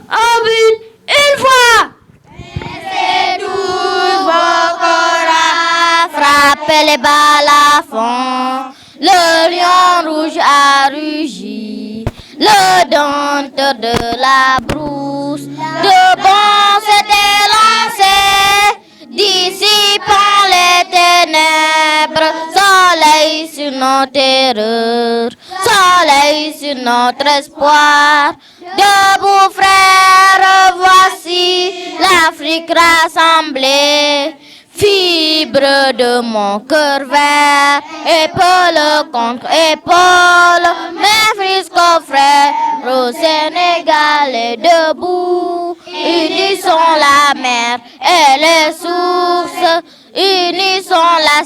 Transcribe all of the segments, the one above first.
un but, une fois. Laissez tous vos corps frapper les balles à fond. Le lion rouge a rugi, le dompteur de la brousse de bon s'était lancé, dissipant les ténèbres. Soleil sur nos terreurs, soleil sur notre espoir. Debout frères, voici l'Afrique rassemblée. Fibre de mon cœur vert, épaule contre épaule, mes frisques frères au Sénégal est debout. Unissons la mer et les sources, unissons la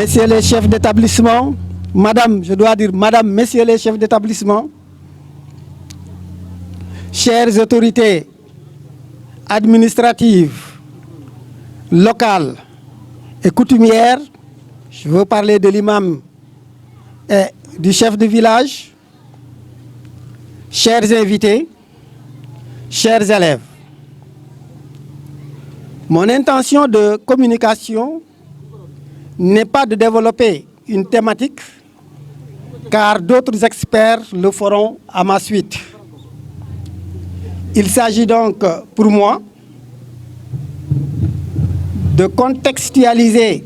messieurs les chefs d'établissement, madame, je dois dire madame, messieurs les chefs d'établissement, chères autorités administratives, locales et coutumières, je veux parler de l'imam et du chef de village, chers invités, chers élèves. Mon intention de communication n'est pas de développer une thématique, car d'autres experts le feront à ma suite. Il s'agit donc pour moi de contextualiser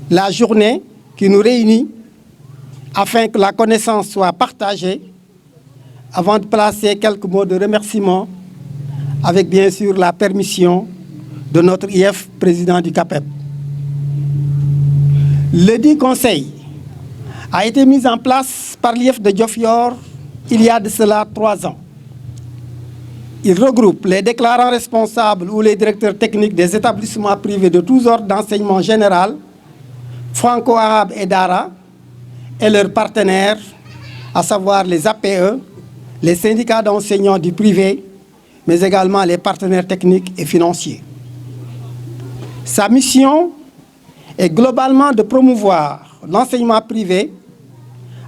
la journée qui nous réunit afin que la connaissance soit partagée avant de placer quelques mots de remerciement avec bien sûr la permission de notre IF président du CAPEB. Le dit conseil a été mis en place par l'IF de Diofior il y a de cela 3 ans. Il regroupe les déclarants responsables ou les directeurs techniques des établissements privés de tous ordres d'enseignement général, franco-arabe et d'ara, et leurs partenaires, à savoir les APE, les syndicats d'enseignants du privé, mais également les partenaires techniques et financiers. Sa mission est globalement de promouvoir l'enseignement privé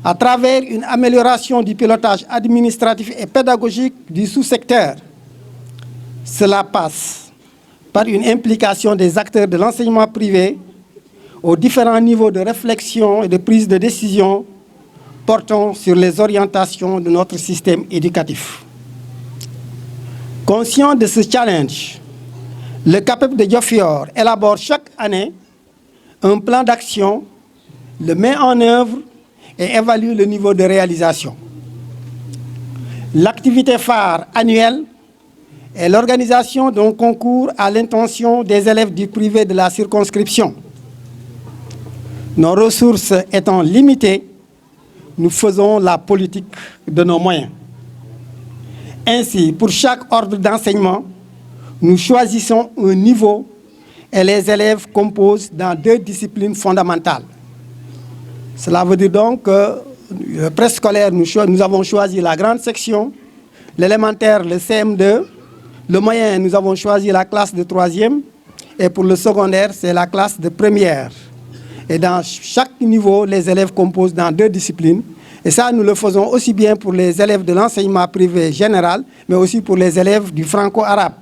à travers une amélioration du pilotage administratif et pédagogique du sous-secteur. Cela passe par une implication des acteurs de l'enseignement privé aux différents niveaux de réflexion et de prise de décision portant sur les orientations de notre système éducatif. Conscient de ce challenge, le CAPEB de Diofior élabore chaque année un plan d'action, le met en œuvre et évalue le niveau de réalisation. L'activité phare annuelle est l'organisation d'un concours à l'intention des élèves du privé de la circonscription. Nos ressources étant limitées, nous faisons la politique de nos moyens. Ainsi, pour chaque ordre d'enseignement, nous choisissons un niveau et les élèves composent dans 2 disciplines fondamentales. Cela veut dire donc que le préscolaire, nous avons choisi la grande section, l'élémentaire, le CM2, le moyen, nous avons choisi la classe de 3e, et pour le secondaire, c'est la classe de première. Et dans chaque niveau, les élèves composent dans 2 disciplines. Et ça, nous le faisons aussi bien pour les élèves de l'enseignement privé général, mais aussi pour les élèves du franco-arabe.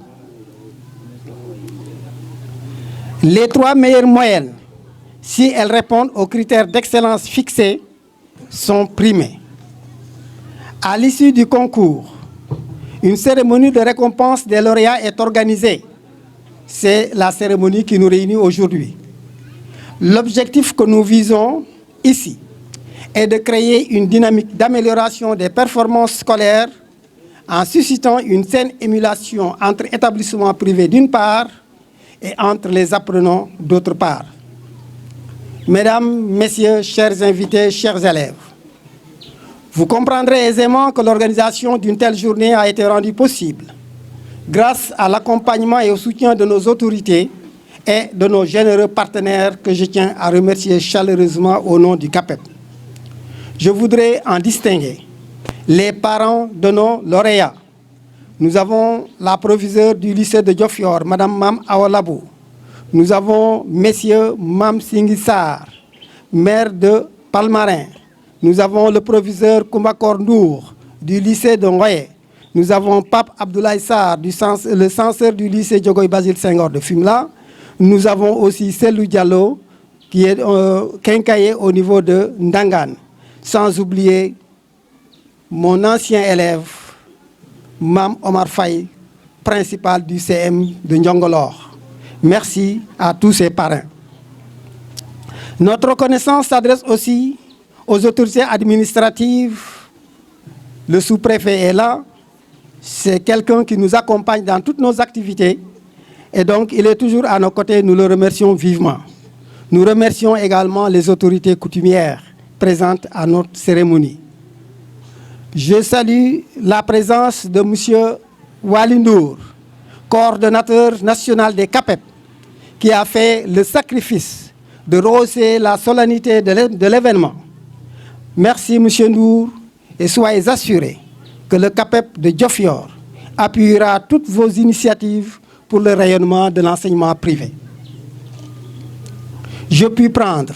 Les 3 meilleures moyennes, si elles répondent aux critères d'excellence fixés, sont primées. À l'issue du concours, une cérémonie de récompense des lauréats est organisée. C'est la cérémonie qui nous réunit aujourd'hui. L'objectif que nous visons ici est de créer une dynamique d'amélioration des performances scolaires en suscitant une saine émulation entre établissements privés d'une part et entre les apprenants d'autre part. Mesdames, Messieurs, chers invités, chers élèves, vous comprendrez aisément que l'organisation d'une telle journée a été rendue possible grâce à l'accompagnement et au soutien de nos autorités et de nos généreux partenaires que je tiens à remercier chaleureusement au nom du CAPEB. Je voudrais en distinguer les parents de nos lauréats. Nous avons la proviseure du lycée de Diofior, Madame Mam Awalabou. Nous avons Messieurs Mam Singissar, maire de Palmarin. Nous avons le proviseur Koumbakor Nour du lycée de Ngoye. Nous avons Pape Abdoulaye Sarr, le censeur du lycée Diogoy Basile Senghor de Fimela. Nous avons aussi Selou Diallo, qui est quincailler au niveau de Ndangan. Sans oublier mon ancien élève, Mam Omar Faye, principal du CM de Ndiongolor. Merci à tous ces parrains. Notre reconnaissance s'adresse aussi aux autorités administratives. Le sous-préfet est là. C'est quelqu'un qui nous accompagne dans toutes nos activités. Et donc, il est toujours à nos côtés. Nous le remercions vivement. Nous remercions également les autorités coutumières présentes à notre cérémonie. Je salue la présence de M. Walindour, coordonnateur national des CAPEB, qui a fait le sacrifice de rehausser la solennité de l'événement. Merci, M. Ndour, et soyez assurés que le CAPEP de Diofior appuiera toutes vos initiatives pour le rayonnement de l'enseignement privé. Je puis prendre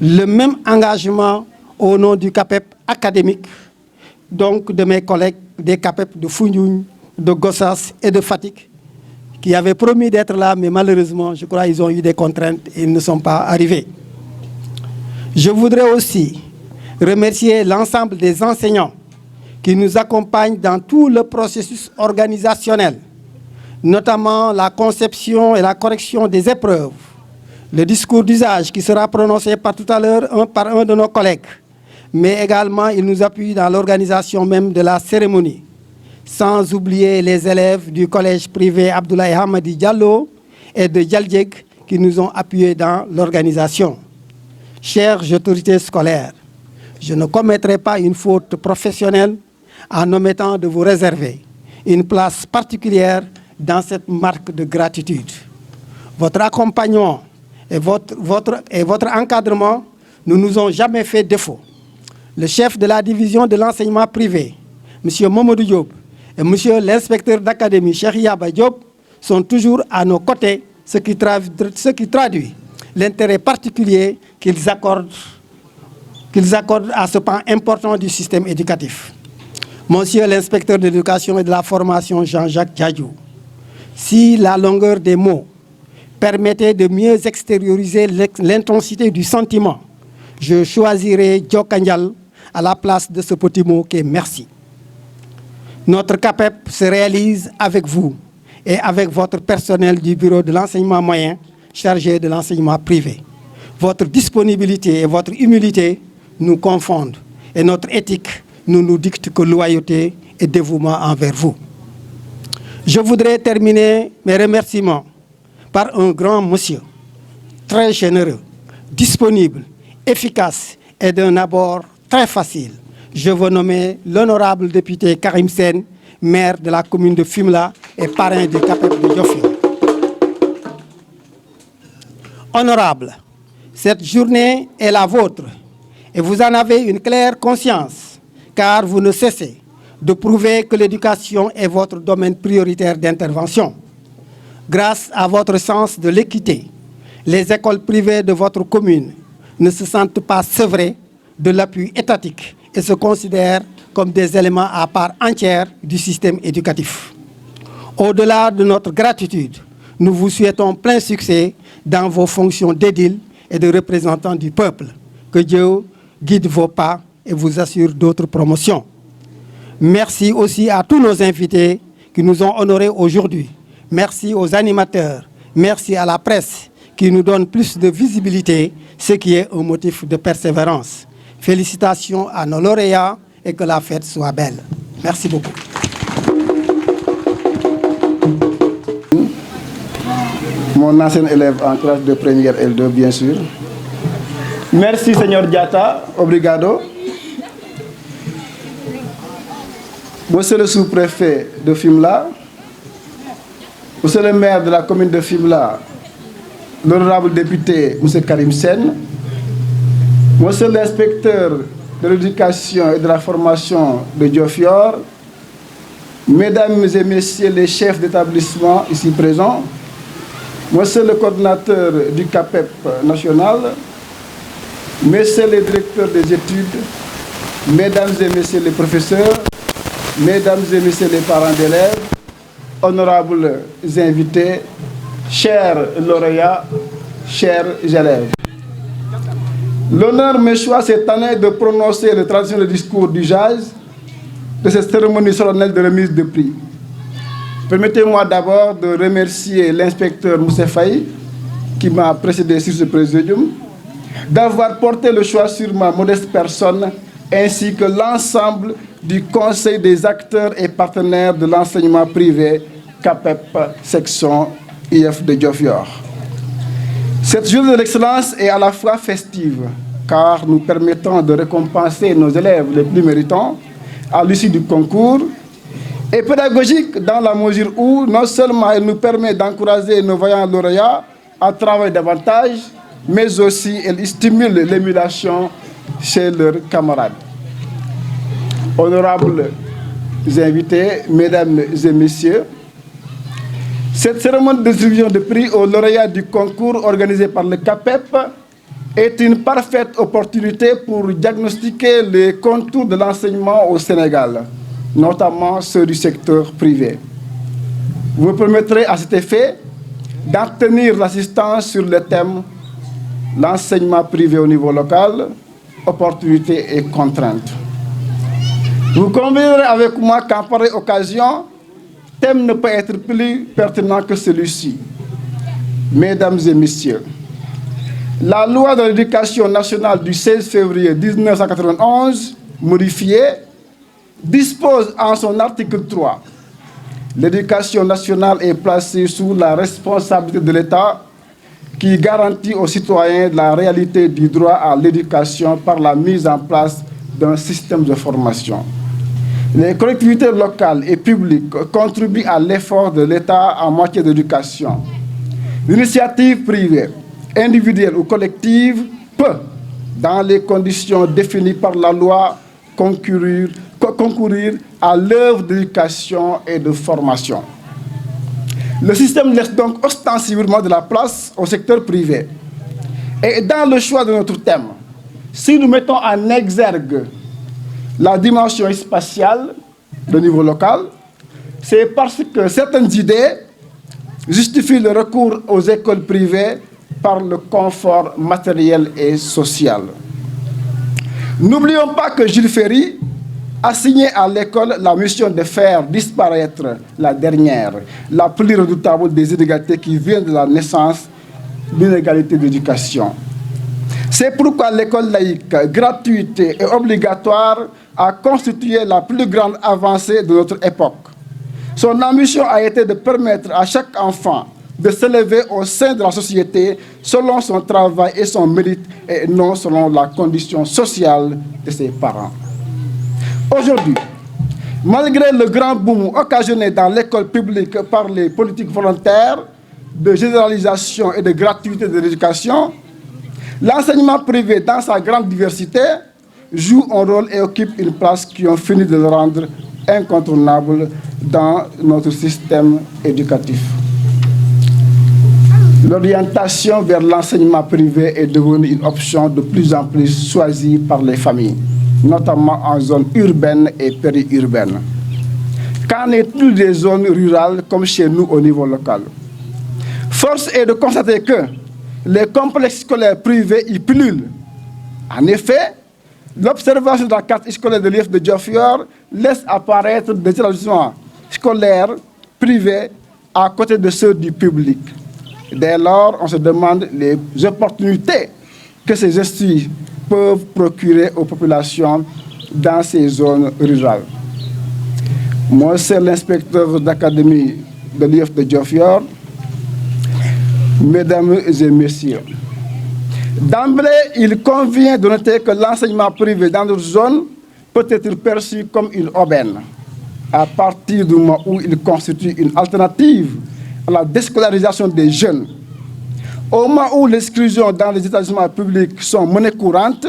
le même engagement au nom du CAPEP académique, donc de mes collègues des CAPEP de Foundiougne, de Gossas et de Fatick, qui avaient promis d'être là, mais malheureusement, je crois qu'ils ont eu des contraintes et ils ne sont pas arrivés. Je voudrais aussi remercier l'ensemble des enseignants qui nous accompagnent dans tout le processus organisationnel, notamment la conception et la correction des épreuves, le discours d'usage qui sera prononcé tout à l'heure par un de nos collègues, mais également ils nous appuient dans l'organisation même de la cérémonie, sans oublier les élèves du collège privé Abdoulaye Hamadi Diallo et de Dialdjeg qui nous ont appuyés dans l'organisation. Chères autorités scolaires, je ne commettrai pas une faute professionnelle en omettant de vous réserver une place particulière dans cette marque de gratitude. Votre accompagnement et votre encadrement ne nous ont jamais fait défaut. Le chef de la division de l'enseignement privé, M. Momodou Diop, et M. l'inspecteur d'académie, Cheikh Yaba Diop, sont toujours à nos côtés, ce qui traduit l'intérêt particulier qu'ils accordent à ce pan important du système éducatif. Monsieur l'inspecteur de l'éducation et de la formation, Jean-Jacques Diadiou, si la longueur des mots permettait de mieux extérioriser l'intensité du sentiment, je choisirais Diokandial à la place de ce petit mot qui est merci. Notre CAPEP se réalise avec vous et avec votre personnel du bureau de l'enseignement moyen chargé de l'enseignement privé. Votre disponibilité et votre humilité nous confondent et notre éthique nous dicte que loyauté et dévouement envers vous. Je voudrais terminer mes remerciements par un grand monsieur, très généreux, disponible, efficace et d'un abord très facile. Je veux nommer l'honorable député Karim Sène, maire de la commune de Fimela et parrain du CAPEP de Diofior. Honorable, cette journée est la vôtre et vous en avez une claire conscience, car vous ne cessez de prouver que l'éducation est votre domaine prioritaire d'intervention. Grâce à votre sens de l'équité, les écoles privées de votre commune ne se sentent pas sevrées de l'appui étatique et se considèrent comme des éléments à part entière du système éducatif. Au-delà de notre gratitude, nous vous souhaitons plein succès dans vos fonctions d'édile et de représentant du peuple. Que Dieu guide vos pas et vous assure d'autres promotions. Merci aussi à tous nos invités qui nous ont honorés aujourd'hui. Merci aux animateurs, merci à la presse qui nous donne plus de visibilité, ce qui est un motif de persévérance. Félicitations à nos lauréats et que la fête soit belle. Merci beaucoup. Mon ancien élève en classe de première L2, bien sûr. Merci, Seigneur Diatta. Obrigado. Monsieur le sous-préfet de Fimela, monsieur le maire de la commune de Fimela, l'honorable député, monsieur Karim Sène, monsieur l'inspecteur de l'éducation et de la formation de Diofior, mesdames et messieurs les chefs d'établissement ici présents, monsieur le coordinateur du CAPEP national, messieurs les directeurs des études, mesdames et messieurs les professeurs, mesdames et messieurs les parents d'élèves, honorables invités, chers lauréats, chers élèves. L'honneur me choisit cette année de prononcer le traditionnel discours d'usage de cette cérémonie solennelle de remise de prix. Permettez-moi d'abord de remercier l'inspecteur Moussa Faye, qui m'a précédé sur ce présidium, d'avoir porté le choix sur ma modeste personne, ainsi que l'ensemble du Conseil des acteurs et partenaires de l'enseignement privé CAPEP section IF de Diofior. Cette journée de l'excellence est à la fois festive, car nous permettons de récompenser nos élèves les plus méritants à l'issue du concours, et pédagogique dans la mesure où non seulement elle nous permet d'encourager nos vaillants lauréats à travailler davantage, mais aussi elles stimulent l'émulation chez leurs camarades. Honorables invités, mesdames et messieurs, cette cérémonie de distribution de prix aux lauréats du concours organisé par le CAPEP est une parfaite opportunité pour diagnostiquer les contours de l'enseignement au Sénégal, notamment ceux du secteur privé. Vous me permettrez à cet effet d'en tenir l'assistance sur le thème « L'enseignement privé au niveau local, opportunités et contraintes ». Vous conviendrez avec moi qu'en pareille occasion, thème ne peut être plus pertinent que celui-ci. Mesdames et messieurs, la loi de l'éducation nationale du 16 février 1991, modifiée, dispose en son article 3: l'éducation nationale est placée sous la responsabilité de l'État qui garantit aux citoyens la réalité du droit à l'éducation par la mise en place d'un système de formation. Les collectivités locales et publiques contribuent à l'effort de l'État en matière d'éducation. L'initiative privée, individuelle ou collective, peut, dans les conditions définies par la loi, concourir à l'œuvre d'éducation et de formation. Le système laisse donc ostensiblement de la place au secteur privé. Et dans le choix de notre thème, si nous mettons en exergue la dimension spatiale de niveau local, c'est parce que certaines idées justifient le recours aux écoles privées par le confort matériel et social. N'oublions pas que Jules Ferry a signé à l'école la mission de faire disparaître la dernière, la plus redoutable des inégalités qui vient de la naissance d'inégalité d'éducation. C'est pourquoi l'école laïque, gratuite et obligatoire, a constitué la plus grande avancée de notre époque. Son ambition a été de permettre à chaque enfant de s'élever au sein de la société selon son travail et son mérite et non selon la condition sociale de ses parents. Aujourd'hui, malgré le grand boom occasionné dans l'école publique par les politiques volontaires de généralisation et de gratuité de l'éducation, l'enseignement privé, dans sa grande diversité, joue un rôle et occupe une place qui ont fini de le rendre incontournable dans notre système éducatif. L'orientation vers l'enseignement privé est devenue une option de plus en plus choisie par les familles, notamment en zones urbaines et périurbaines. Qu'en est-il des zones rurales comme chez nous au niveau local? Force est de constater que les complexes scolaires privés y pullulent. En effet, l'observation de la carte scolaire de l'IEF de Diofior laisse apparaître des établissements scolaires privés à côté de ceux du public. Dès lors, on se demande les opportunités que ces instituts peuvent procurer aux populations dans ces zones rurales. Moi, c'est l'inspecteur d'académie de l'IEF de Diofior. Mesdames et messieurs, d'emblée, il convient de noter que l'enseignement privé dans notre zone peut être perçu comme une aubaine, à partir du moment où il constitue une alternative à la déscolarisation des jeunes. Au moment où l'exclusion dans les établissements publics sont monnaie courante,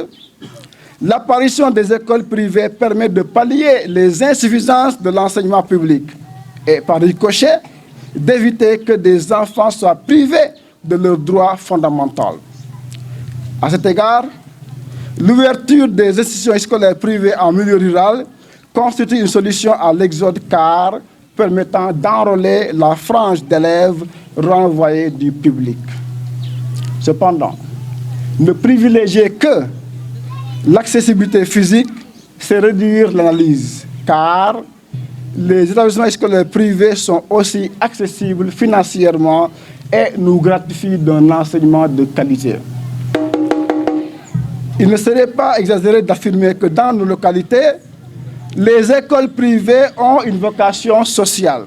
l'apparition des écoles privées permet de pallier les insuffisances de l'enseignement public et, par ricochet, d'éviter que des enfants soient privés de leurs droits fondamentaux. À cet égard, l'ouverture des institutions scolaires privées en milieu rural constitue une solution à l'exode car permettant d'enrôler la frange d'élèves renvoyés du public. Cependant, ne privilégier que l'accessibilité physique, c'est réduire l'analyse, car les établissements scolaires privés sont aussi accessibles financièrement et nous gratifient d'un enseignement de qualité. Il ne serait pas exagéré d'affirmer que dans nos localités, les écoles privées ont une vocation sociale.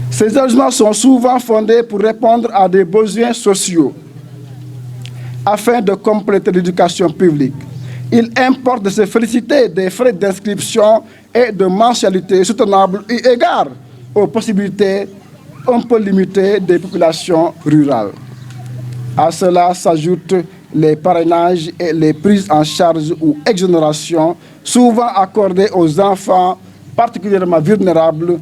Ces établissements sont souvent fondés pour répondre à des besoins sociaux afin de compléter l'éducation publique. Il importe de se féliciter des frais d'inscription et de mensualité soutenables eu égard aux possibilités un peu limitée des populations rurales. À cela s'ajoutent les parrainages et les prises en charge ou exonérations souvent accordées aux enfants particulièrement vulnérables,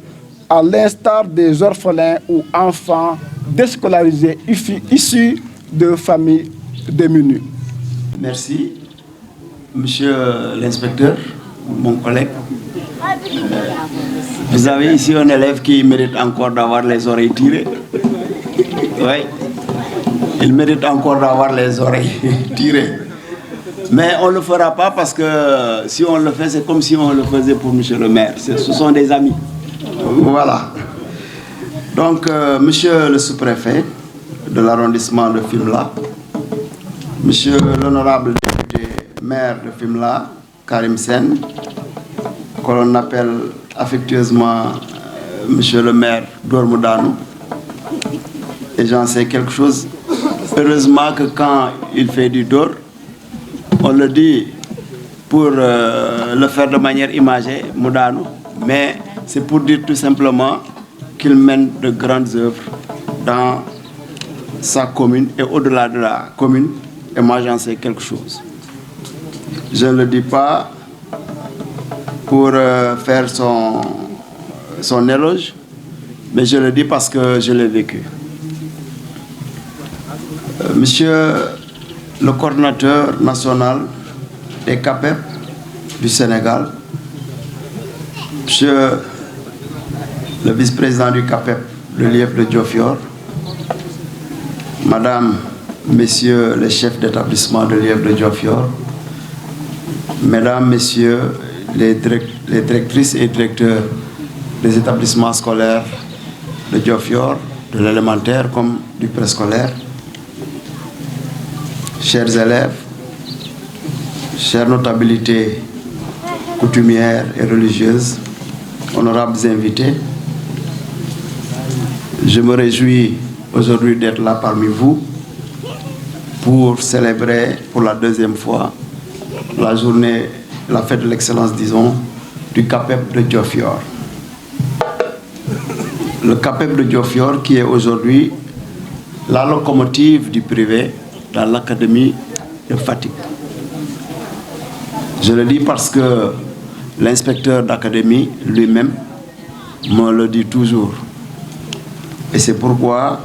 à l'instar des orphelins ou enfants déscolarisés issus de familles démunies. Merci, monsieur l'inspecteur, mon collègue. Vous avez ici un élève qui mérite encore d'avoir les oreilles tirées. Oui, il mérite encore d'avoir les oreilles tirées. Mais on ne le fera pas parce que si on le fait, c'est comme si on le faisait pour monsieur le maire. Ce sont des amis. Voilà. Donc, monsieur le sous-préfet de l'arrondissement de Fimela, monsieur l'honorable député maire de Fimela, Karim Sen, que l'on appelle affectueusement monsieur le maire Dormoudano, et j'en sais quelque chose. Heureusement que quand il fait du Dor, on le dit pour le faire de manière imagée, Moudano, mais c'est pour dire tout simplement qu'il mène de grandes œuvres dans sa commune et au-delà de la commune, et moi j'en sais quelque chose. Je ne le dis pas pour faire son éloge, mais je le dis parce que je l'ai vécu. Monsieur le coordinateur national des CAPEP du Sénégal, monsieur le vice-président du CAPEP, le lief de Diofior, madame, messieurs les chefs d'établissement de lief de Diofior, mesdames, messieurs les directrices et directeurs des établissements scolaires de Diofior, de l'élémentaire comme du préscolaire, chers élèves, chères notabilités coutumières et religieuses, honorables invités, je me réjouis aujourd'hui d'être là parmi vous pour célébrer pour la deuxième fois la journée, la fête de l'excellence, disons, du CAPEP de Diofior. Le CAPEP de Diofior qui est aujourd'hui la locomotive du privé dans l'académie de Fatick. Je le dis parce que l'inspecteur d'académie lui-même me le dit toujours. Et c'est pourquoi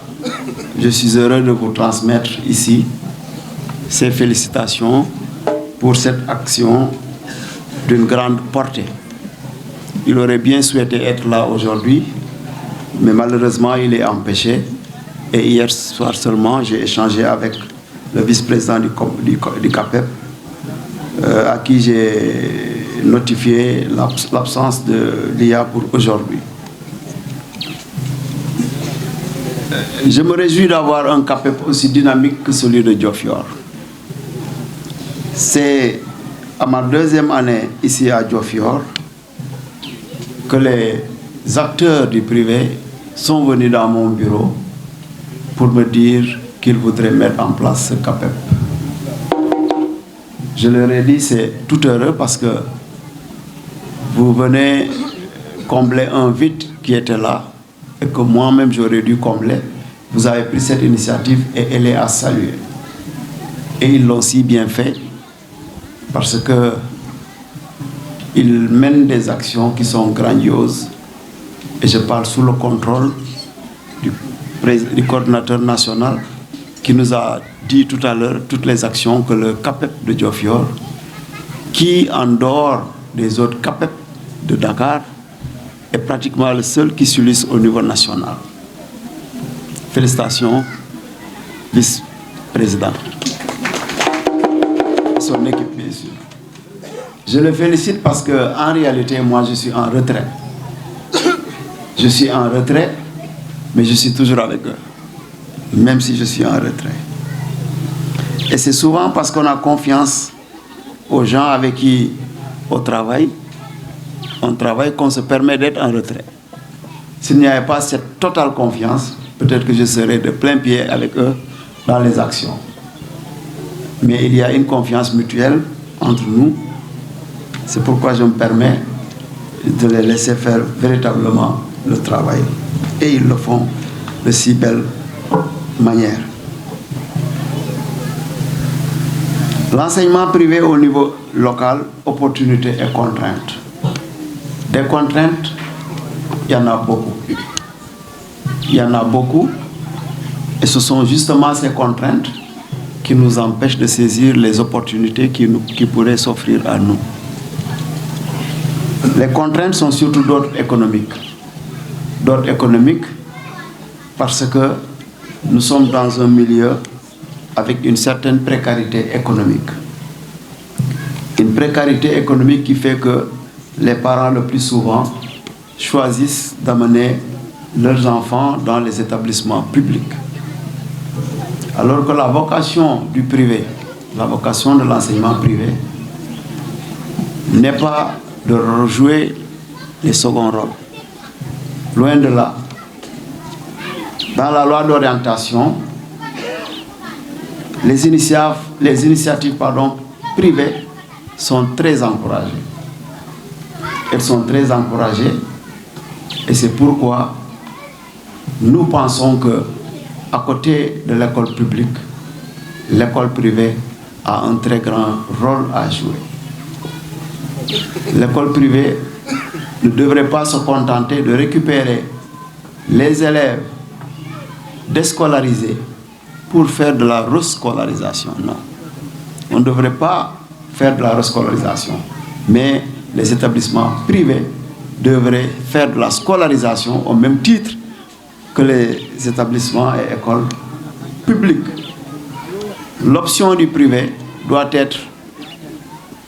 je suis heureux de vous transmettre ici ces félicitations pour cette action d'une grande portée. Il aurait bien souhaité être là aujourd'hui, mais malheureusement il est empêché. Et hier soir seulement, j'ai échangé avec le vice-président du CAPEP, à qui j'ai notifié l'absence de l'IA pour aujourd'hui. Je me réjouis d'avoir un CAPEP aussi dynamique que celui de Diofior. C'est à ma deuxième année ici à Diofior que les acteurs du privé sont venus dans mon bureau pour me dire qu'ils voudraient mettre en place ce CAPEP. Je leur ai dit, c'est tout heureux parce que vous venez combler un vide qui était là et que moi-même j'aurais dû combler. Vous avez pris cette initiative et elle est à saluer. Et ils l'ont si bien fait parce que ils mènent des actions qui sont grandioses. Et je parle sous le contrôle du coordinateur national qui nous a dit tout à l'heure toutes les actions que le CAPEP de Diofior, qui en dehors des autres CAPEP de Dakar, est pratiquement le seul qui s'utilise au niveau national. Félicitations, vice-président. Son équipe, bien sûr. Je le félicite parce qu'en réalité, moi, je suis en retrait. Je suis en retrait, mais je suis toujours avec eux, même si je suis en retrait. Et c'est souvent parce qu'on a confiance aux gens avec qui on travaille qu'on se permet d'être en retrait. S'il n'y avait pas cette totale confiance, peut-être que je serais de plein pied avec eux dans les actions. Mais il y a une confiance mutuelle entre nous. C'est pourquoi je me permets de les laisser faire véritablement le travail. Et ils le font de si belle manière. L'enseignement privé au niveau local, opportunités et contraintes. Des contraintes, il y en a beaucoup. Il y en a beaucoup. Et ce sont justement ces contraintes qui nous empêchent de saisir les opportunités qui pourraient s'offrir à nous. Les contraintes sont surtout d'ordre économique. D'ordre économique parce que nous sommes dans un milieu avec une certaine précarité économique. Une précarité économique qui fait que les parents le plus souvent choisissent d'amener leurs enfants dans les établissements publics. Alors que la vocation du privé, la vocation de l'enseignement privé, n'est pas de rejouer les seconds rôles. Loin de là. Dans la loi d'orientation, les initiatives privées sont très encouragées. Elles sont très encouragées et c'est pourquoi nous pensons que à côté de l'école publique, l'école privée a un très grand rôle à jouer. L'école privée ne devrait pas se contenter de récupérer les élèves déscolarisés pour faire de la rescolarisation. Non. On ne devrait pas faire de la rescolarisation. Mais les établissements privés devraient faire de la scolarisation au même titre que les établissements et écoles publiques. L'option du privé doit être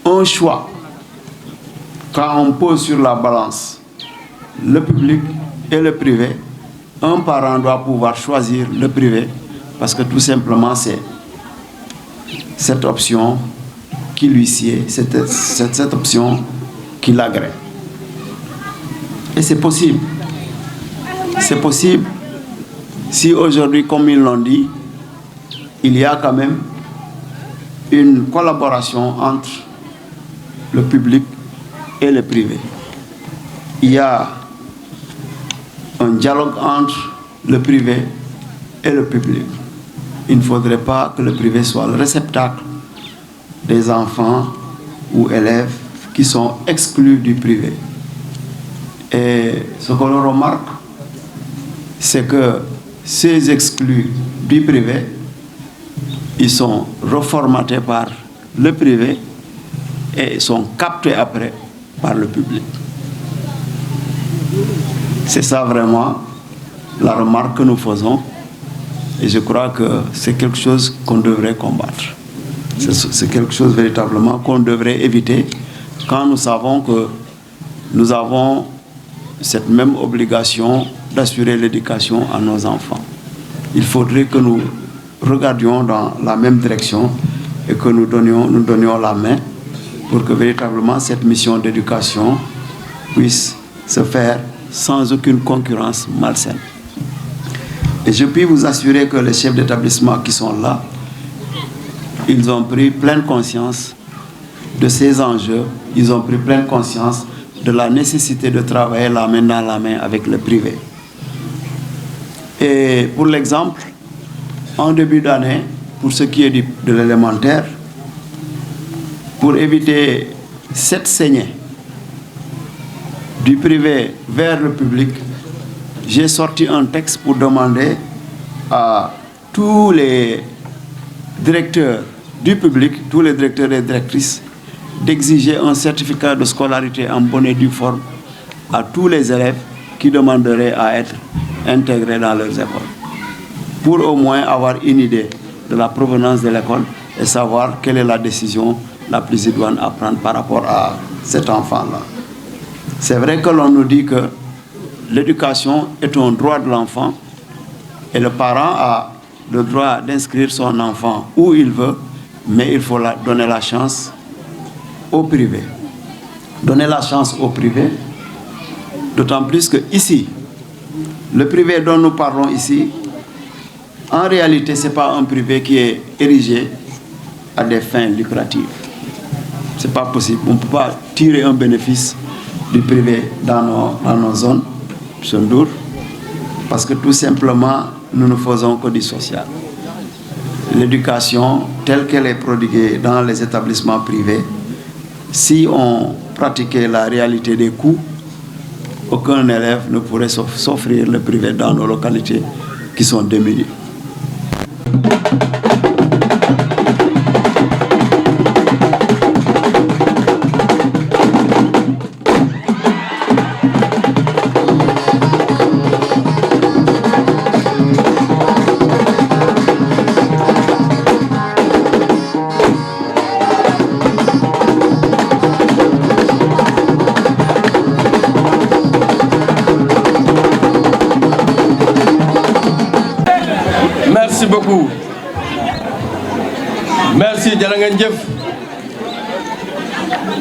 un choix. Quand on pose sur la balance le public et le privé, un parent doit pouvoir choisir le privé parce que tout simplement c'est cette option qui lui sied, cette option qui l'agrée. Et c'est possible. C'est possible si aujourd'hui, comme ils l'ont dit, il y a quand même une collaboration entre le public et le privé. Il y a un dialogue entre le privé et le public. Il ne faudrait pas que le privé soit le réceptacle des enfants ou élèves qui sont exclus du privé. Et ce que l'on remarque, c'est que ces exclus du privé, ils sont reformatés par le privé et sont captés après par le public. C'est ça vraiment la remarque que nous faisons et je crois que c'est quelque chose qu'on devrait combattre. C'est quelque chose véritablement qu'on devrait éviter quand nous savons que nous avons cette même obligation d'assurer l'éducation à nos enfants. Il faudrait que nous regardions dans la même direction et que nous donnions la main pour que véritablement cette mission d'éducation puisse se faire sans aucune concurrence malsaine. Et je puis vous assurer que les chefs d'établissement qui sont là, ils ont pris pleine conscience de ces enjeux, ils ont pris pleine conscience de la nécessité de travailler la main dans la main avec le privé. Et pour l'exemple, en début d'année, pour ce qui est de l'élémentaire, pour éviter cette saignée du privé vers le public, j'ai sorti un texte pour demander à tous les directeurs du public, tous les directeurs et directrices, d'exiger un certificat de scolarité en bonne et due forme à tous les élèves qui demanderaient à être intégrés dans leurs écoles, pour au moins avoir une idée de la provenance de l'école et savoir quelle est la décision la plus idoine à prendre par rapport à cet enfant-là. C'est vrai que l'on nous dit que l'éducation est un droit de l'enfant et le parent a le droit d'inscrire son enfant où il veut, mais il faut donner la chance au privé. Donner la chance au privé, d'autant plus que ici, le privé dont nous parlons ici, en réalité, ce n'est pas un privé qui est érigé à des fins lucratives. Ce n'est pas possible. On ne peut pas tirer un bénéfice du privé dans nos zones, Sondour. parce que tout simplement, nous ne faisons que du social. L'éducation, telle qu'elle est prodiguée dans les établissements privés, si on pratiquait la réalité des coûts, aucun élève ne pourrait s'offrir le privé dans nos localités qui sont démunies. Merci beaucoup. Merci, Djalangendjev.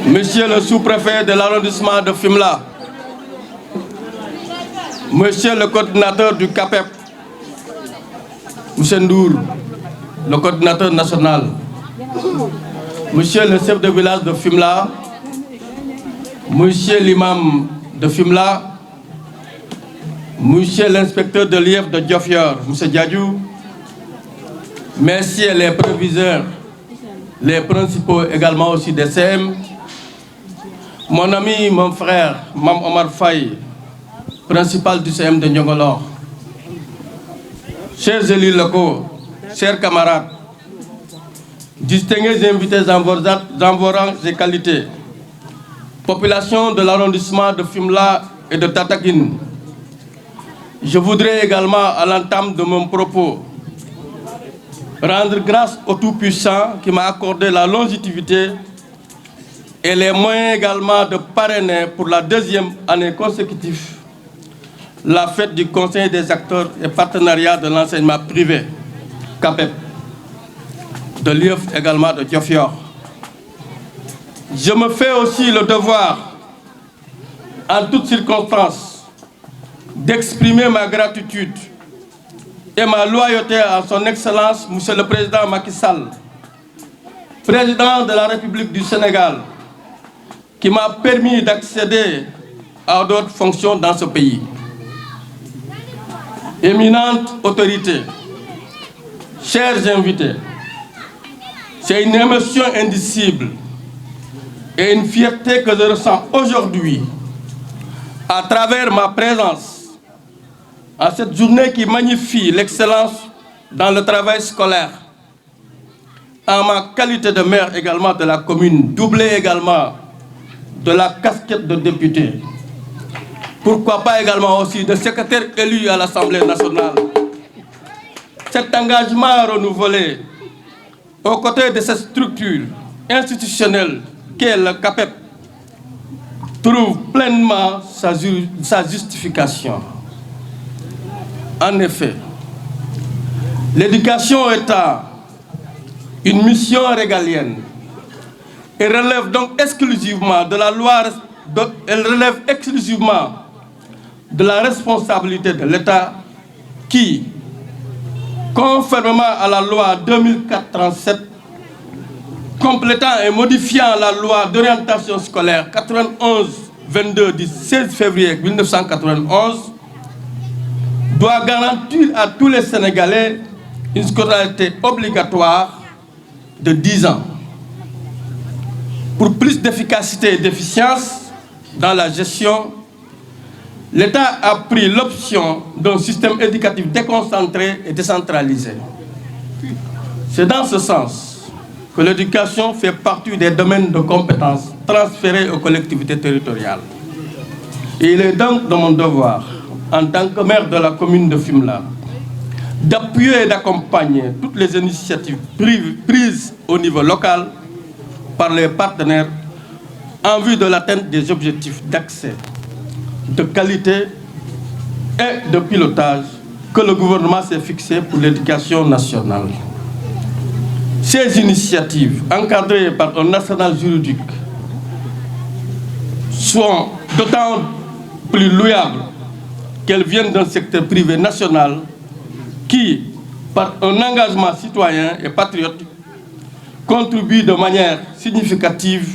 Monsieur le sous-préfet de l'arrondissement de Fimela, Monsieur le coordinateur du CAPEP, Monsieur Ndour, le coordinateur national, Monsieur le chef de village de Fimela, Monsieur l'imam de Fimela, Monsieur l'inspecteur de l'IEF de Diofior, Monsieur Diadjou, Messieurs les proviseurs, les principaux également aussi des CM, mon ami, mon frère, Mam Omar Faye, principal du CM de Nyongolor, chers élus locaux, chers camarades, distingués invités dans vos rangs et qualités, population de l'arrondissement de Fimela et de Tataguine, je voudrais également, à l'entame de mon propos, rendre grâce au Tout-Puissant qui m'a accordé la longévité et les moyens également de parrainer pour la deuxième année consécutive la fête du Conseil des acteurs et partenariats de l'enseignement privé, CAPEP, de l'IEF également de Diofior. Je me fais aussi le devoir, en toutes circonstances, d'exprimer ma gratitude et ma loyauté à son Excellence, Monsieur le Président Macky Sall, Président de la République du Sénégal, qui m'a permis d'accéder à d'autres fonctions dans ce pays. Éminente autorité, chers invités, c'est une émotion indicible et une fierté que je ressens aujourd'hui à travers ma présence à cette journée qui magnifie l'excellence dans le travail scolaire, en ma qualité de maire également de la commune, doublée également de la casquette de député. Pourquoi pas également aussi de secrétaire élu à l'Assemblée nationale. Cet engagement renouvelé aux côtés de cette structure institutionnelle qu'est le CAPEP trouve pleinement sa justification. En effet, l'éducation étant une mission régalienne et relève donc exclusivement de la loi, elle relève exclusivement de la responsabilité de l'État qui, conformément à la loi 2004-37, complétant et modifiant la loi d'orientation scolaire 91-22 du 16 février 1991, doit garantir à tous les Sénégalais une scolarité obligatoire de 10 ans. Pour plus d'efficacité et d'efficience dans la gestion, l'État a pris l'option d'un système éducatif déconcentré et décentralisé. C'est dans ce sens que l'éducation fait partie des domaines de compétences transférés aux collectivités territoriales. Et il est donc de mon devoir, en tant que maire de la commune de Fimela, d'appuyer et d'accompagner toutes les initiatives prises au niveau local par les partenaires en vue de l'atteinte des objectifs d'accès, de qualité et de pilotage que le gouvernement s'est fixé pour l'éducation nationale. Ces initiatives, encadrées par un arsenal juridique, sont d'autant plus louables qu'elles viennent d'un secteur privé national qui, par un engagement citoyen et patriote, contribue de manière significative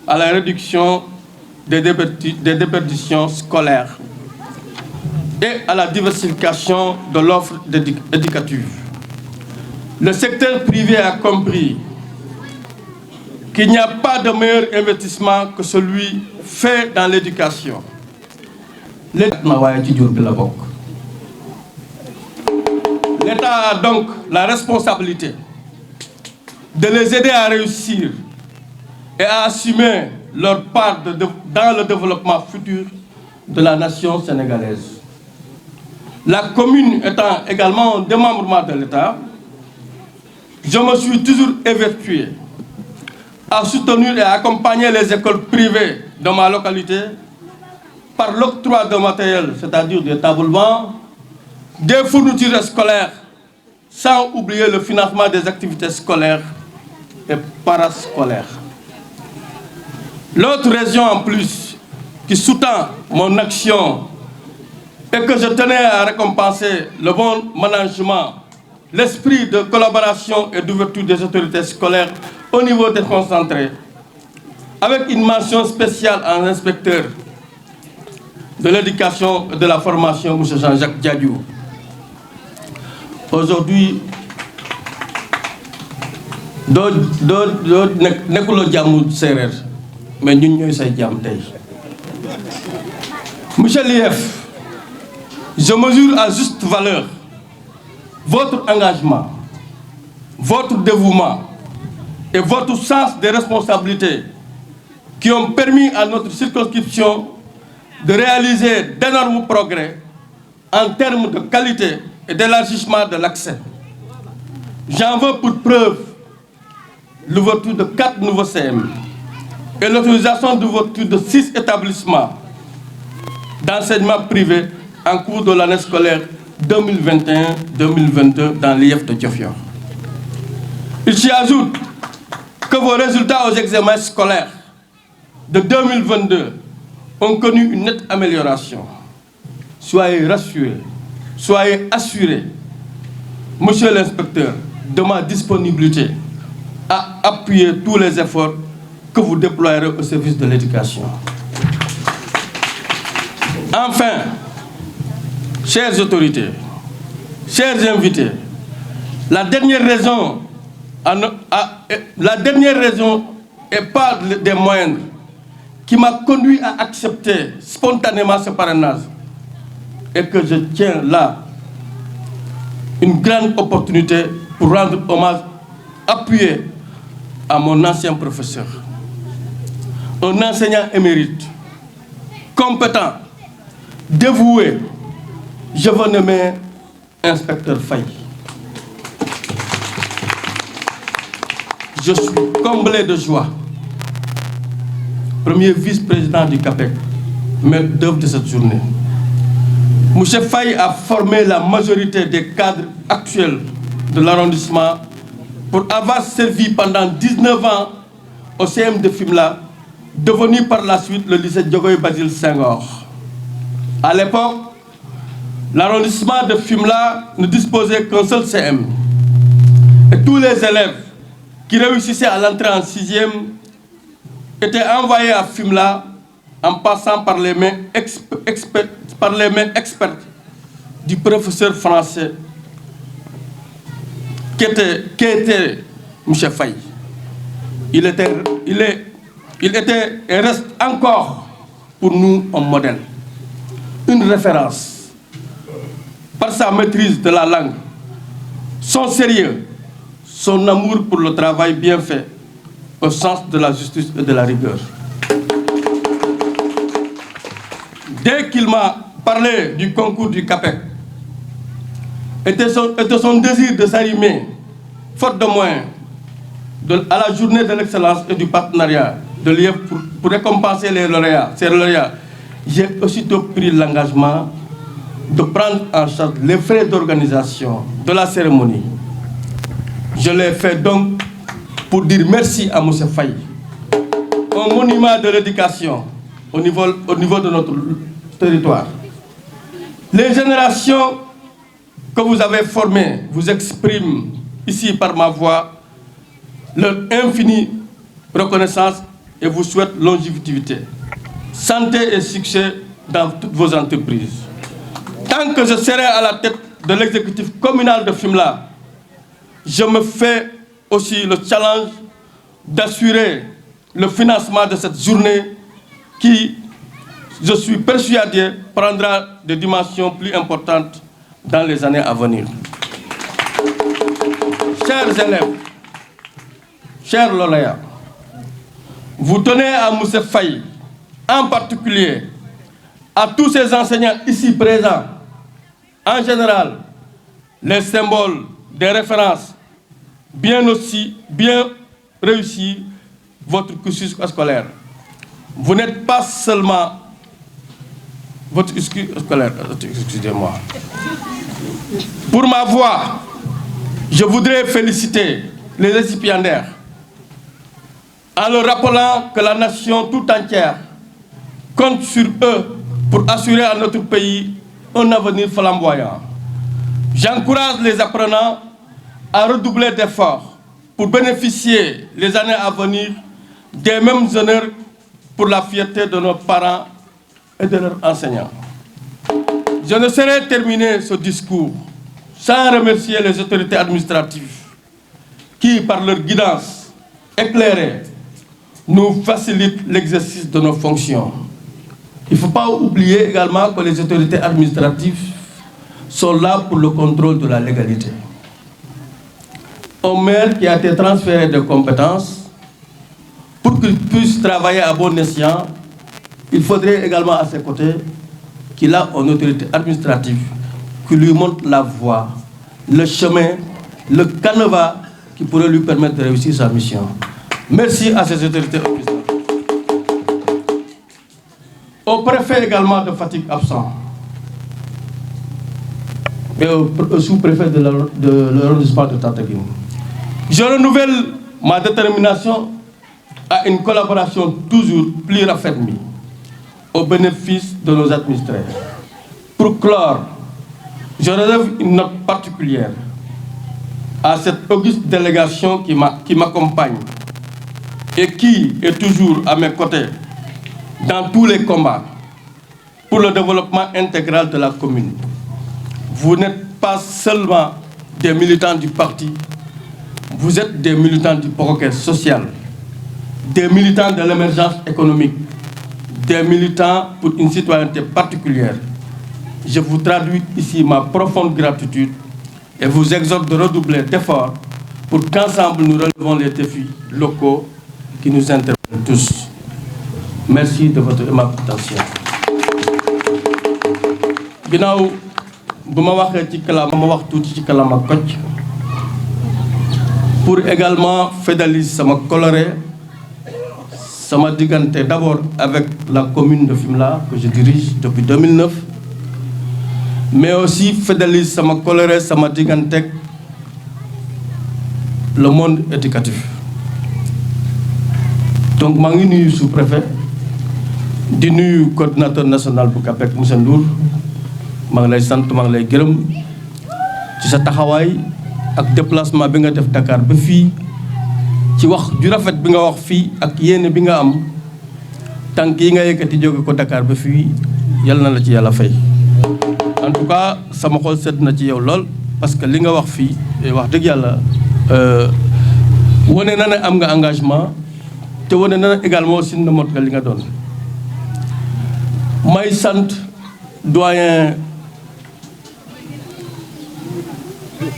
à la réduction des déperditions scolaires. et à la diversification de l'offre éducative. Le secteur privé a compris qu'il n'y a pas de meilleur investissement que celui fait dans l'éducation. L'État a donc la responsabilité de les aider à réussir et à assumer leur part dans le développement futur de la nation sénégalaise. La commune étant également un démembrement de l'État, je me suis toujours évertué à soutenir et à accompagner les écoles privées de ma localité par l'octroi de matériel, c'est-à-dire des tables-bancs, des fournitures scolaires, sans oublier le financement des activités scolaires et parascolaires. L'autre raison en plus qui sous-tend mon action et que je tenais à récompenser le bon management, l'esprit de collaboration et d'ouverture des autorités scolaires au niveau déconcentré, avec une mention spéciale à un inspecteur de l'éducation et de la formation, M. Jean-Jacques Diadiou. Aujourd'hui, mais Monsieur l'IF, je mesure à juste valeur votre engagement, votre dévouement et votre sens des responsabilités qui ont permis à notre circonscription de réaliser d'énormes progrès en termes de qualité et d'élargissement de l'accès. J'en veux pour preuve l'ouverture de 4 nouveaux CM et l'autorisation d'ouverture de 6 établissements d'enseignement privé en cours de l'année scolaire 2021-2022 dans l'IF de Diofior. Il s'y ajoute que vos résultats aux examens scolaires de 2022 ont connu une nette amélioration. Soyez rassurés, soyez assurés, monsieur l'inspecteur, de ma disponibilité à appuyer tous les efforts que vous déployerez au service de l'éducation. Enfin, chères autorités, chers invités, la dernière raison et pas des moindres qui m'a conduit à accepter spontanément ce parrainage et que je tiens là une grande opportunité pour rendre hommage appuyé à mon ancien professeur, un enseignant émérite, compétent, dévoué, je veux nommer inspecteur Faye. Je suis comblé de joie. Premier vice-président du CAPEC, maître d'œuvre de cette journée. M. Faye a formé la majorité des cadres actuels de l'arrondissement pour avoir servi pendant 19 ans au CM de Fimela, devenu par la suite le lycée Diogoye Basile Senghor. À l'époque, l'arrondissement de Fimela ne disposait qu'un seul CM. Et tous les élèves qui réussissaient à l'entrée en 6e étaient envoyés à Fimela en passant par les mains expertes du professeur français qui était M. Faye. Il était et reste encore pour nous un modèle, une référence par sa maîtrise de la langue, son sérieux, son amour pour le travail bien fait, au sens de la justice et de la rigueur. Dès qu'il m'a parlé du concours du CAPEC et de son désir de s'arrimer, faute de moyens, à la journée de l'excellence et du partenariat de l'IEF pour récompenser ces lauréats, j'ai aussitôt pris l'engagement de prendre en charge les frais d'organisation de la cérémonie. Je l'ai fait donc pour dire merci à M. Faye, un monument de l'éducation au niveau de notre territoire. Les générations que vous avez formées vous expriment ici par ma voix leur infinie reconnaissance et vous souhaitent longévité, santé et succès dans toutes vos entreprises. tant que je serai à la tête de l'exécutif communal de Fimela, je me fais aussi le challenge d'assurer le financement de cette journée qui, je suis persuadé, prendra des dimensions plus importantes dans les années à venir. Chers élèves, chers lauréats, vous tenez à M. Faye, en particulier, à tous ces enseignants ici présents, en général, les symboles des références, bien réussi votre cursus scolaire. Vous n'êtes pas seulement votre cursus scolaire, excusez-moi. Pour ma voix, je voudrais féliciter les récipiendaires en leur rappelant que la nation tout entière compte sur eux pour assurer à notre pays un avenir flamboyant. J'encourage les apprenants à redoubler d'efforts pour bénéficier les années à venir des mêmes honneurs pour la fierté de nos parents et de leurs enseignants. Je ne saurais terminer ce discours sans remercier les autorités administratives qui, par leur guidance éclairée, nous facilitent l'exercice de nos fonctions. Il ne faut pas oublier également que les autorités administratives sont là pour le contrôle de la légalité. Un maire qui a été transféré de compétences, pour qu'il puisse travailler à bon escient, il faudrait également à ses côtés qu'il ait une autorité administrative qui lui montre la voie, le chemin, le canevas qui pourrait lui permettre de réussir sa mission. Merci à ces autorités administratives. Au préfet également de Fatick absent, et au sous-préfet de l'arrondissement de Tataguine. Je renouvelle ma détermination à une collaboration toujours plus raffermie au bénéfice de nos administrés. Pour clore, je relève une note particulière à cette auguste délégation qui m'accompagne et qui est toujours à mes côtés dans tous les combats pour le développement intégral de la commune. Vous n'êtes pas seulement des militants du parti, vous êtes des militants du progrès social, des militants de l'émergence économique, des militants pour une citoyenneté particulière. Je vous traduis ici ma profonde gratitude et vous exhorte de redoubler d'efforts pour qu'ensemble nous relevons les défis locaux qui nous interpellent tous. Merci de votre aimable attention. Ginnaaw bu ma waxee ci kàllaama ma wax tuuti ci kàllaama Kocc pour également fédéliser sama coloré sama diggante d'abord avec la commune de Fimela que je dirige depuis 2009 mais aussi fédéliser sama coloré sama diggante le monde éducatif. Donc maa ngi nuyu sous-préfet di nuyu coordinateur national bu CAPEC monsieur Ndour maa ngi lay sant maa ngi lay gërëm ci sa taxawaay ak déplacement bi nga def Dakar ba fii ci wax ju rafet bi nga wax fii ak yéene bi nga am tànk yi nga yëkkati jóge ko Dakar ba fii yal na la ci yàlla fay. En tout cas sama xol sedd na ci yow lool parce que li nga wax fii wax dëgg yàlla wane na ne am nga engagement te wane na également aussi na mot nga li nga doon. may sant doyen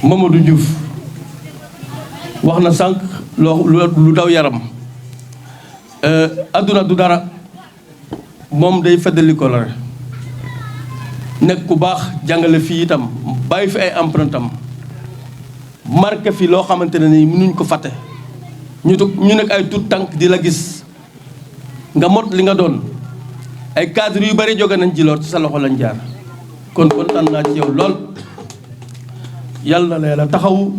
Mamadou Diouf wax na sànq lu daw yaram adduna du dara moom day feddali ko la nekk ku baax jàngale fii itam bàyyi fi ay empreinte am marqué fi loo xamante ne nii mënuñ ko fàtte ñu nekk ay tout tànk di la gis nga mot li nga doon ay cadre yu bari jóge nañ ci lool ci sa loxo lañ jaar kon kontaan naa ci yow lool yàlla na la taxaw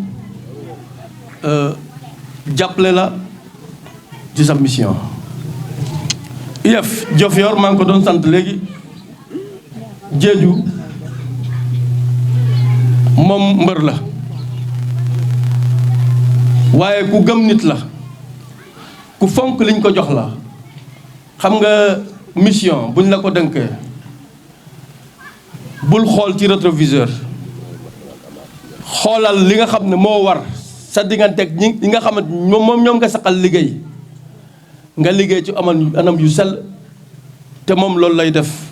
jàppale la ci sa mission. IEF Diofior maa ngi ko doon sant léegi Jeeju moom mbër la waaye ku gëm nit la ku fonk liñ ko jox la xam nga mission buñ la ko dënkee bul xool ci rétroviseur xoolal li nga xam ne moo war sa digganteeg ñi nga xamante ñoom nga saqal liggéey nga liggéey ci anam yu sell te moom loolu lay def.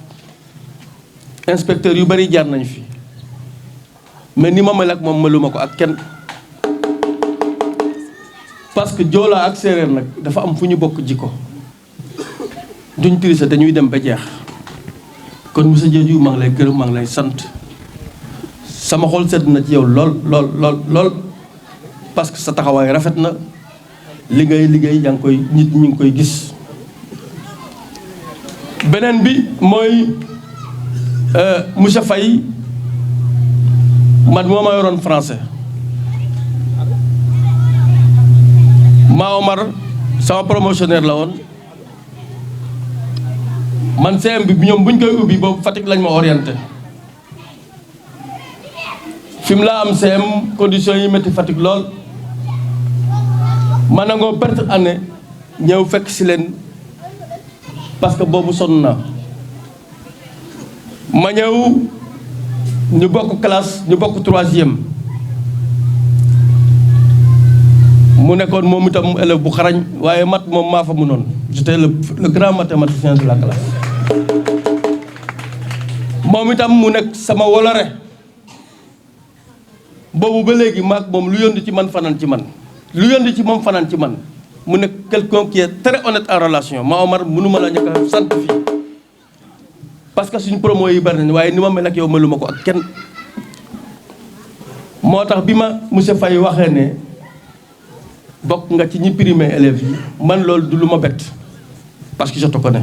inspecteur yu bari jaar nañ fi mais ni ma mel ak moom meluma ko ak kenn parce que joolaa ak séeréer nag dafa am fu ñu bokk jikko duñ tricher dañuy dem ba jeex kon monsieur Diedhiou maa ngi lay gërëm maa ngi lay sant sama xol sedd na ci yow lool parce que sa taxawaay rafet na li ngay liggéey yaa ngi koy nit ñi ngi koy gis. beneen bi mooy monsieur Faye man moo ma yoroon français Ma Omar sama promotionnaire la woon man CM bi ñoom buñ koy ubbi boobu Fatick lañ ma orienté fi mu laa am CM conditions yi métti Fatick lool ma nangoo perte année ñëw fekk si leen parce que boobu sonn naa ma ñëw ñu bokk classe ñu bokk 3e mu nekkoon moom itam élève bu xarañ waaye mat moom maa fa mënoon j'étais le grand mathématicien de la classe moom itam mu nekk sama wolore boobu ba léegi maak moom lu yënd ci man fanaan ci man lu yënd ci moom fanaan ci man mu nekk quelqu'un qui est très honnête en relation Ma Omar mënuma la ñëkk a sant fii parce que suñu promo yi bari nañ waaye ni ma mel ak yow meluma ko ak kenn moo tax bi ma monsieur Faye waxee ne bokk nga ci ñi primé élèves yi man loolu du lu ma bett parce que je te connais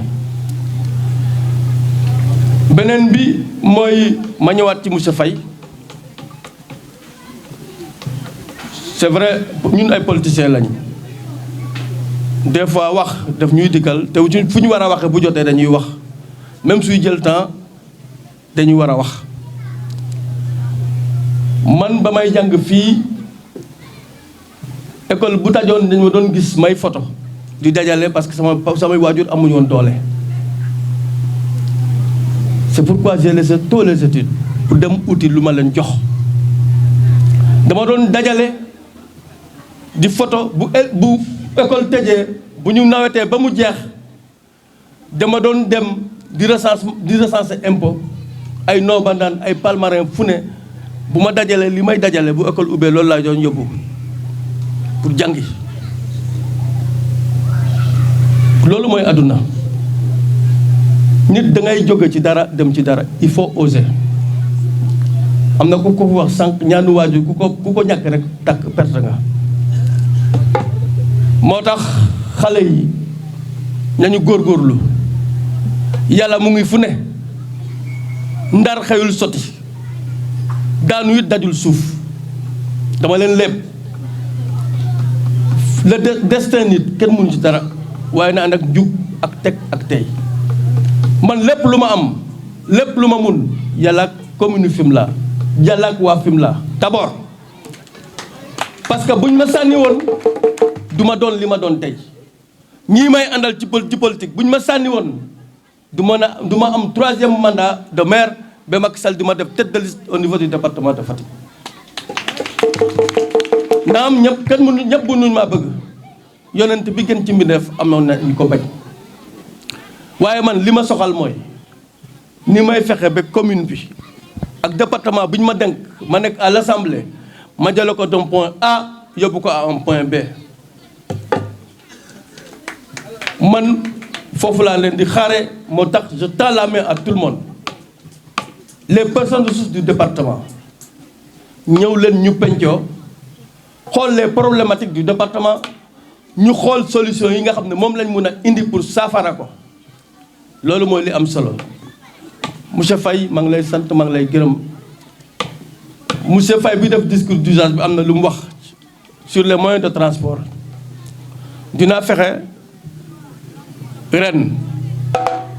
beneen bi mooy ma ñëwaat ci monsieur Faye c'est vrai ñun ay politiciens lañ des fois wax daf ñuy dikkal te fu ñu war a waxee bu jotee dañuy wax même suy jël temps dañuy war a wax man ba may jàng fii école bu tajoon dañ ma doon gis may photo di dajale parce que samay waajur amuñu woon doole c'est pourquoi j'ai laissé tous les études pour dem uti lu ma leen jox dama doon dajale di photo bu école tëjee bu ñu nawetee ba mu jeex dama doon dem di recenser impôt ay noobandaan ay palmarin fu ne bu ma dajalee li may dajale bu école ubbee loolu laa doon yóbbu pour jàngi loolu mooy àdduna nit da ngay jóge ci dara dem ci dara il faut oser am na ku ko wax sànq ñaanu waajur ku ko ñàkk rek takk perte nga moo tax xale yi nañu góorgóorlu yàlla mu ngi fu ne ndar xëyul sotti daanu it dajul suuf dama leen lépp le destin nit kenn mënu ci dara waaye na ànd ak jub ak teg ak tey man lépp lu ma am lépp lu ma mun yàlla ak commune Fimela yàlla ak waa Fimela d'abord parce que buñ ma sànni woon du ma doon li ma doon tey ñii may àndal ci politique buñ ma sànni woon du ma am 3e mandat de maire ba Macky Sall di ma def tête de liste au niveau du département de Fatick naam ñëpp mënuñ maa bëgg yonent bi gën ci mbindeef amoon na ñu ko bañ waaye man li ma soxal mooy ni may fexe ba commune bi ak département bi ñu ma denk ma nekk à l'assemblée ma jële ko d'un point A yóbbu ko à un point B man foofu laa leen di xaare moo tax je tends la main à tout le monde les personnes ressources du département ñëw leen ñu pencoo xool les problématiques du département ñu xool solution yi nga xam ne moom lañ mun a indi pour saafara ko loolu mooy li am solo monsieur Faye maa ngi lay sant maa ngi lay gërëm monsieur Faye bi def discours d'usage bi am na lu mu wax sur les moyens de transport dinaa fexe ren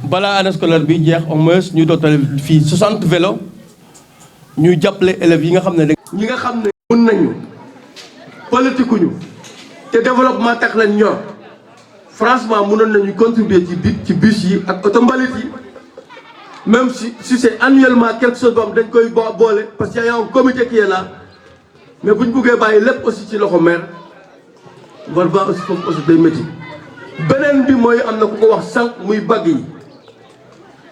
balaa année scolaire bi jeex au moins ñu dootale fii 60 vélos ñuy jàppale élèves yi nga xam ne ñi nga xam ne mun nañu politique ñu te développement tax lañ ñor franchement mënoon nañu contribuer ci bus yi ak oto mbalit yi même si c'est annuellement quelque chose boo xam dañ koy boole parce qu'il y a un comité qui est là mais bu ñu buggee bàyyi lépp aussi ci loxo maire vraiment aussi foofu aussi day métti. beneen bi mooy am na ku ko wax sànq muy bag yi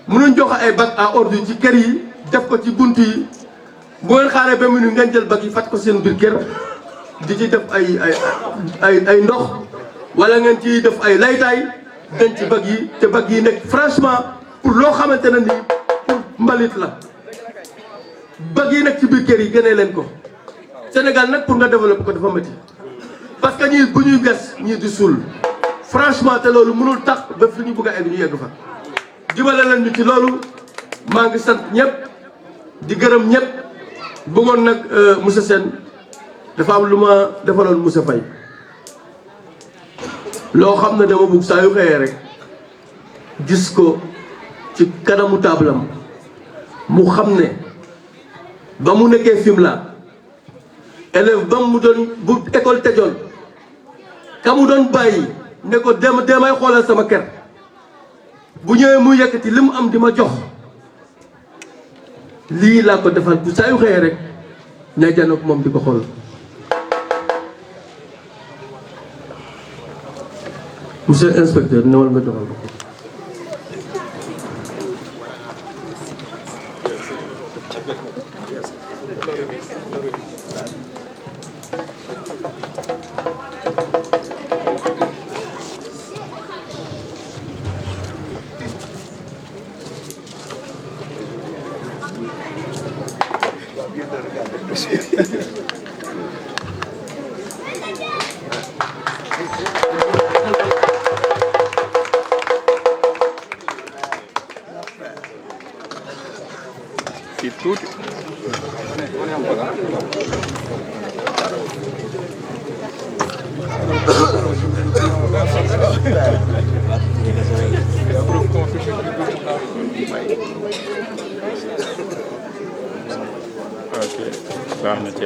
mënuñ joxe ay bag à ordre ci kër yi def ko ci bunt yi bu ngeen xaaree ba minute ngeen jël bag yi fat ko seen biir kër di ci def ay ndox wala ngeen ciy def ay laytaay denc ci bag yi te bag yi nekk franchement pour loo xamante ne nii pour mbalit la bag yi nekk ci biir kër yi génnee leen ko Sénégal nag pour nga développer ko dafa métti parce que ñii bu ñuy gas ñii di suul franchement te loolu mënul tax ba fi ñu bëgg a egg ñu yegg fa jibale leen ñu ci loolu maa ngi sant ñëpp di gërëm ñëpp bëggoon nag monsieur Sène dafa am lu ma defaloon monsieur Faye loo xam ne dama bëgg saa yu xëyee rek gis ko ci kanamu taabalam mu xam ne ba mu nekkee Fimela élève ba mu doon bu école tëjoon ka mu doon bàyyi ne ko demay xoolal sama kër bu ñëwee mu yëkkati li mu am di ma jox lii laa ko defal bu saa yu xëyee rek ña janoog moom di ko xool. monsieur inspecteur newal nga joxal ko. Ok, baax na ci